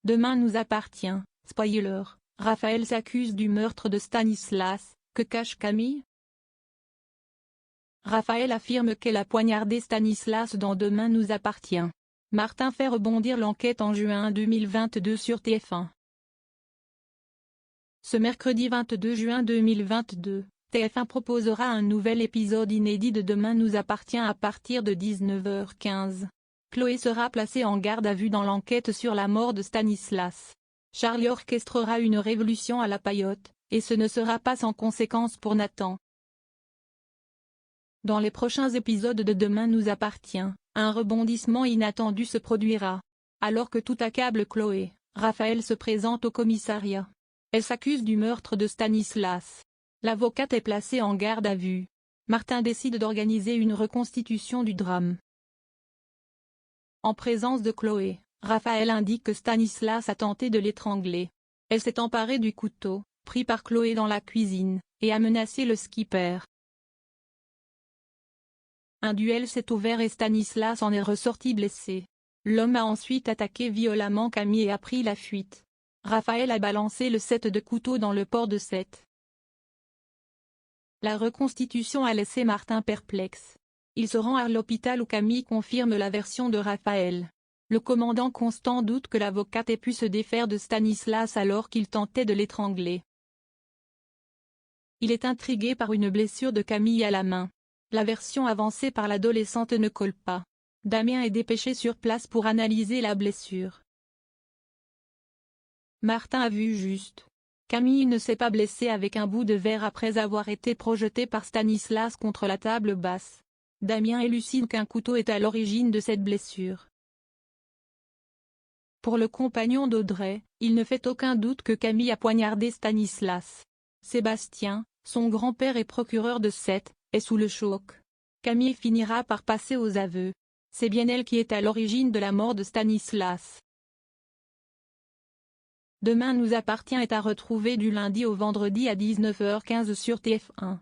Demain nous appartient. Spoiler, Raphaël s'accuse du meurtre de Stanislas, que cache Camille? Raphaël affirme qu'elle a poignardé Stanislas dans Demain nous appartient. Martin fait rebondir l'enquête en juin 2022 sur TF1. Ce mercredi 22 juin 2022, TF1 proposera un nouvel épisode inédit de Demain nous appartient à partir de 19h15. Chloé sera placée en garde à vue dans l'enquête sur la mort de Stanislas. Charlie orchestrera une révolution à la paillote, et ce ne sera pas sans conséquence pour Nathan. Dans les prochains épisodes de Demain nous appartient, un rebondissement inattendu se produira. Alors que tout accable Chloé, Raphaël se présente au commissariat. Elle s'accuse du meurtre de Stanislas. L'avocate est placée en garde à vue. Martin décide d'organiser une reconstitution du drame. En présence de Chloé, Raphaël indique que Stanislas a tenté de l'étrangler. Elle s'est emparée du couteau, pris par Chloé dans la cuisine, et a menacé le skipper. Un duel s'est ouvert et Stanislas en est ressorti blessé. L'homme a ensuite attaqué violemment Camille et a pris la fuite. Raphaël a balancé le set de couteaux dans le port de set. La reconstitution a laissé Martin perplexe. Il se rend à l'hôpital où Camille confirme la version de Raphaël. Le commandant Constant doute que l'avocate ait pu se défaire de Stanislas alors qu'il tentait de l'étrangler. Il est intrigué par une blessure de Camille à la main. La version avancée par l'adolescente ne colle pas. Damien est dépêché sur place pour analyser la blessure. Martin a vu juste. Camille ne s'est pas blessée avec un bout de verre après avoir été projetée par Stanislas contre la table basse. Damien élucide qu'un couteau est à l'origine de cette blessure. Pour le compagnon d'Audrey, il ne fait aucun doute que Camille a poignardé Stanislas. Sébastien, son grand-père et procureur de Sète, est sous le choc. Camille finira par passer aux aveux. C'est bien elle qui est à l'origine de la mort de Stanislas. Demain nous appartient est à retrouver du lundi au vendredi à 19h15 sur TF1.